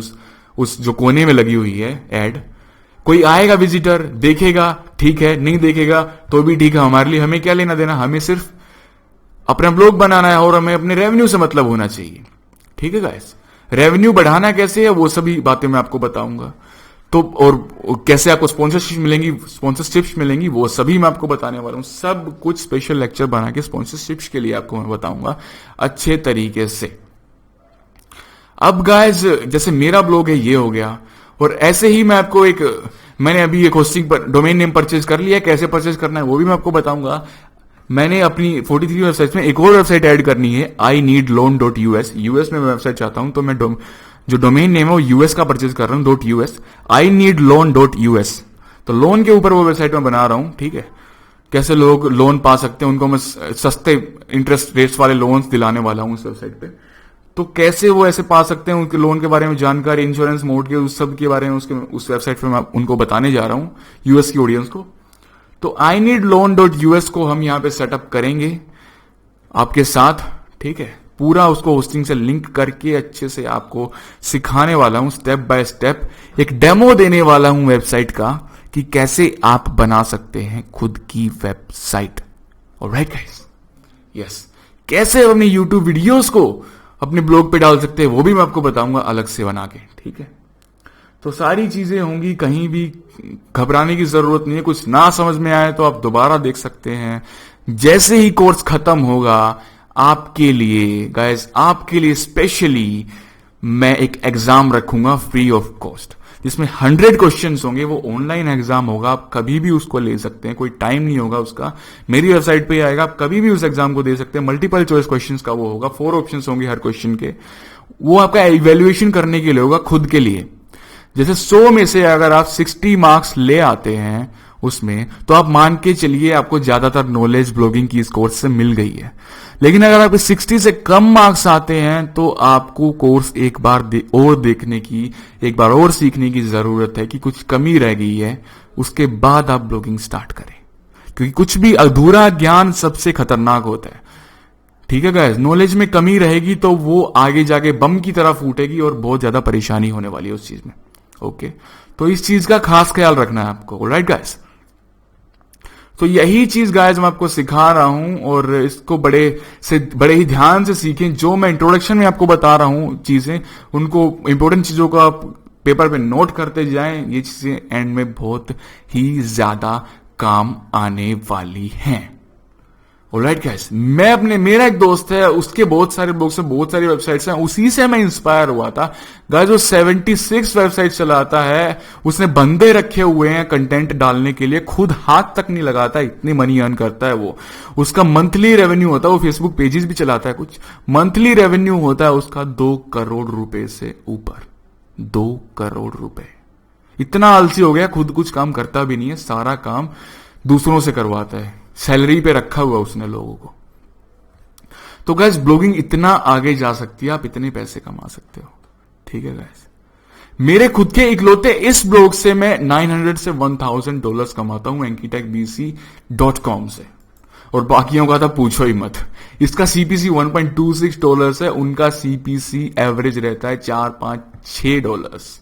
उस जो कोने में लगी हुई है एड, कोई आएगा विजिटर देखेगा, ठीक है, नहीं देखेगा तो भी ठीक है, हमारे लिए, हमें क्या लेना देना, हमें सिर्फ अपना ब्लॉग बनाना है और हमें अपने रेवेन्यू से मतलब होना चाहिए, ठीक है गाइस। रेवेन्यू बढ़ाना कैसे है वो सभी बातें मैं आपको बताऊंगा। तो और कैसे आपको स्पॉन्सरशिप्स मिलेंगी वो सभी मैं आपको बताने वाला हूं। सब कुछ स्पेशल लेक्चर बना के स्पॉन्सरशिप्स के लिए आपको मैं बताऊंगा अच्छे तरीके से। अब गाइस, जैसे मेरा ब्लॉग है ये हो गया, और ऐसे ही मैं आपको मैंने अभी एक होस्टिंग पर डोमेन नेम परचेज कर लिया, कैसे परचेज करना है वो भी मैं आपको बताऊंगा। मैंने अपनी 43 वेबसाइट में एक और वेबसाइट ऐड करनी है, ineedloan.us। यूएस में मैं वेबसाइट चाहता हूं, तो मैं जो डोमेन नेम है वो यूएस का परचेज कर रहा हूं, .us, ineedloan.us। तो लोन के ऊपर वो वेबसाइट में बना रहा हूं, ठीक है। कैसे लोग लोन पा सकते हैं, उनको मैं सस्ते इंटरेस्ट रेट्स वाले लोन्स दिलाने वाला हूं इस वेबसाइट पे। तो कैसे वो ऐसे पा सकते हैं, उनके लोन के बारे में जानकारी, इंश्योरेंस मोड के उस सब के बारे में उस वेबसाइट पे मैं उनको बताने जा रहा हूं, यूएस की ऑडियंस को। तो ineedloan.us को हम यहां पे सेटअप करेंगे आपके साथ, ठीक है। पूरा उसको होस्टिंग से लिंक करके अच्छे से आपको सिखाने वाला हूं, स्टेप बाय स्टेप एक डेमो देने वाला हूं वेबसाइट का कि कैसे आप बना सकते हैं खुद की वेबसाइट। ऑलराइट गाइस, यस, कैसे अपने यूट्यूब वीडियोस को अपने ब्लॉग पे डाल सकते हैं वो भी मैं आपको बताऊंगा अलग से बना के, ठीक है। तो सारी चीजें होंगी, कहीं भी घबराने की जरूरत नहीं है। कुछ ना समझ में आए तो आप दोबारा देख सकते हैं। जैसे ही कोर्स खत्म होगा आपके लिए गाइस, आपके लिए स्पेशली मैं एक एग्जाम रखूंगा फ्री ऑफ कॉस्ट, जिसमें 100 क्वेश्चंस होंगे। वो ऑनलाइन एग्जाम होगा, आप कभी भी उसको ले सकते हैं, कोई टाइम नहीं होगा उसका, मेरी वेबसाइट पे आएगा, आप कभी भी उस एग्जाम को दे सकते हैं। मल्टीपल चॉइस क्वेश्चंस का वो होगा, 4 ऑप्शंस होंगे हर क्वेश्चन के। वो आपका इवेल्युएशन करने के लिए होगा, खुद के लिए। जैसे 100 में से अगर आप 60 मार्क्स ले आते हैं उसमें, तो आप मान के चलिए आपको ज्यादातर नॉलेज ब्लॉगिंग की इस कोर्स से मिल गई है। लेकिन अगर आपके 60 से कम मार्क्स आते हैं तो आपको कोर्स एक बार और देखने की, एक बार और सीखने की जरूरत है कि कुछ कमी रह गई है, उसके बाद आप ब्लॉगिंग स्टार्ट करें। क्योंकि कुछ भी अधूरा ज्ञान सबसे खतरनाक होता है, ठीक है गाइस। नॉलेज में कमी रहेगी तो वो आगे जाके बम की तरह फूटेगी और बहुत ज्यादा परेशानी होने वाली है उस चीज में, ओके। तो इस चीज का खास ख्याल रखना है आपको, ऑलराइट गाइस। तो यही चीज गाइस मैं आपको सिखा रहा हूं और इसको बड़े ही ध्यान से सीखें। जो मैं इंट्रोडक्शन में आपको बता रहा हूं चीजें, उनको इंपॉर्टेंट चीजों को आप पेपर पे नोट करते जाएं। ये चीजें एंड में बहुत ही ज्यादा काम आने वाली हैं, ऑलराइट गाइस। मेरा एक दोस्त है, उसके बहुत सारे ब्लॉग्स हैं, बहुत सारी वेबसाइट्स हैं, उसी से मैं इंस्पायर हुआ था गाइस। वो 76 वेबसाइट चलाता है, उसने बंदे रखे हुए हैं कंटेंट डालने के लिए, खुद हाथ तक नहीं लगाता, इतनी मनी अर्न करता है वो। उसका मंथली रेवेन्यू होता है, वो फेसबुक पेजेस भी चलाता है कुछ, मंथली रेवेन्यू होता है उसका 2 करोड़ रुपए से ऊपर। 2 करोड़ रुपए। इतना आलसी हो गया, खुद कुछ काम करता भी नहीं है, सारा काम दूसरों से करवाता है, सैलरी पे रखा हुआ उसने लोगों को। तो गाइस ब्लॉगिंग इतना आगे जा सकती है, आप इतने पैसे कमा सकते हो, ठीक है गाइस। मेरे खुद के इकलौते इस ब्लॉग से मैं $900 से $1000 कमाता हूं ankitagbc.com से, और बाकियों का तो पूछो ही मत। इसका सीपीसी $1.26 है, उनका सीपीसी एवरेज रहता है $4-5-6।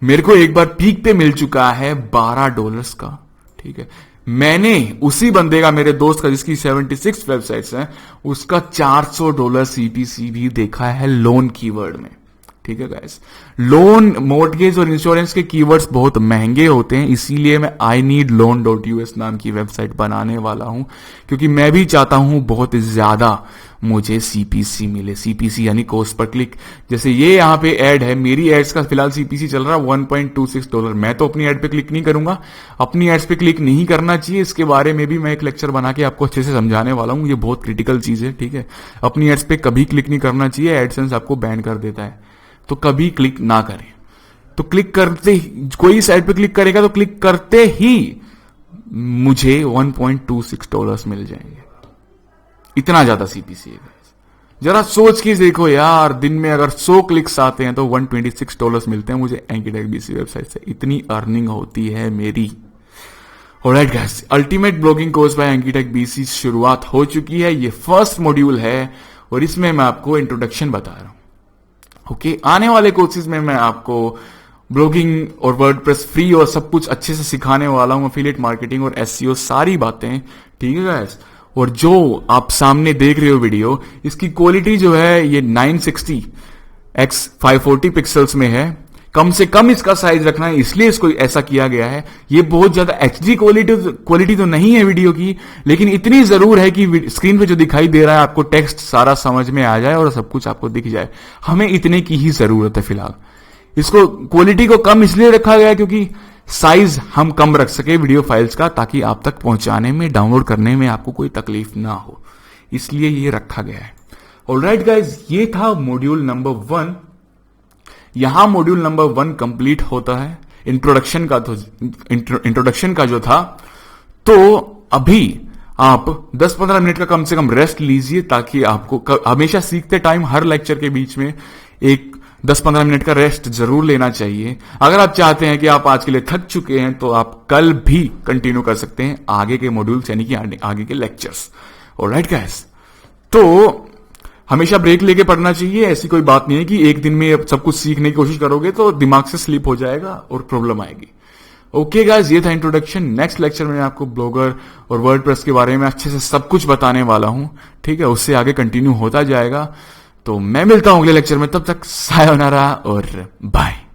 मेरे को एक बार पीक पे मिल चुका है $12 का, ठीक है। मैंने उसी बंदे का, मेरे दोस्त का जिसकी 76 वेबसाइट्स हैं, उसका $400 सीपीसी भी देखा है लोन कीवर्ड में, ठीक है गाइस। लोन, मॉर्टगेज और इंश्योरेंस के कीवर्ड्स बहुत महंगे होते हैं, इसीलिए मैं ineedloan.us नाम की वेबसाइट बनाने वाला हूं, क्योंकि मैं भी चाहता हूं बहुत ज्यादा मुझे सीपीसी मिले। सीपीसी यानी कॉस्ट पर क्लिक। जैसे ये यहां पे ऐड है, मेरी एड्स का फिलहाल सीपीसी चल रहा है $1.26। मैं तो अपनी एड पे क्लिक नहीं करूंगा, अपनी एड्स पे क्लिक नहीं करना चाहिए। इसके बारे में भी मैं एक लेक्चर बना के आपको अच्छे से समझाने वाला हूं, ये बहुत क्रिटिकल चीज है, ठीक है। अपनी एड्स पे कभी क्लिक नहीं करना चाहिए, एडसेंस आपको बैन कर देता है, तो कभी क्लिक ना करें। तो क्लिक करते ही, कोई साइट पे क्लिक करेगा तो क्लिक करते ही मुझे $1.26 मिल जाएंगे। इतना ज्यादा सीपीसी है। जरा सोच के देखो यार, दिन में अगर 100 क्लिक्स आते हैं तो $126 मिलते हैं मुझे एंकीटेक वेबसाइट से। इतनी अर्निंग होती है मेरी। Alright guys, ultimate blogging course by एंकीटेक बीसी शुरुआत हो चुकी है। ये फर्स्ट मॉड्यूल है और इसमें मैं आपको इंट्रोडक्शन बता रहा हूं, ओके। आने वाले कोर्सेज में मैं आपको ब्लॉगिंग और वर्डप्रेस फ्री और सब कुछ अच्छे से सिखाने वाला हूं, एफिलिएट मार्केटिंग और एसईओ सारी बातें, ठीक है गाइस। और जो आप सामने देख रहे हो वीडियो, इसकी क्वालिटी जो है ये 960x540 पिक्सल्स में है। कम से कम इसका साइज रखना है, इसलिए इसको ऐसा किया गया है। ये बहुत ज्यादा एचडी क्वालिटी तो नहीं है वीडियो की, लेकिन इतनी जरूर है कि स्क्रीन पे जो दिखाई दे रहा है आपको टेक्स्ट सारा समझ में आ जाए और सब कुछ आपको दिख जाए। हमें इतने की ही जरूरत है फिलहाल। इसको क्वालिटी को कम इसलिए रखा गया क्योंकि साइज हम कम रख सके वीडियो फाइल्स का, ताकि आप तक पहुंचाने में, डाउनलोड करने में आपको कोई तकलीफ ना हो, इसलिए ये रखा गया है। ऑलराइट गाइज, ये था मॉड्यूल नंबर 1। यहां मॉड्यूल नंबर 1 कंप्लीट होता है। इंट्रोडक्शन का जो था, तो अभी आप 10-15 मिनट का कम से कम रेस्ट लीजिए, ताकि आपको हमेशा सीखते टाइम हर लेक्चर के बीच में एक 10-15 मिनट का रेस्ट जरूर लेना चाहिए। अगर आप चाहते हैं कि आप आज के लिए थक चुके हैं तो आप कल भी कंटिन्यू कर सकते हैं आगे के मॉड्यूल्स, यानी कि आगे के लेक्चर्स। ऑलराइट गाइस, तो हमेशा ब्रेक लेके पढ़ना चाहिए। ऐसी कोई बात नहीं है कि एक दिन में सब कुछ सीखने की कोशिश करोगे तो दिमाग से स्लिप हो जाएगा और प्रॉब्लम आएगी। ओके गाइस, ये था इंट्रोडक्शन। नेक्स्ट लेक्चर में आपको ब्लॉगर और वर्डप्रेस के बारे में अच्छे से सब कुछ बताने वाला हूं, ठीक है। उससे आगे कंटिन्यू होता जाएगा। तो मैं मिलता हूं अगले लेक्चर में, तब तक सायोनारा और बाय।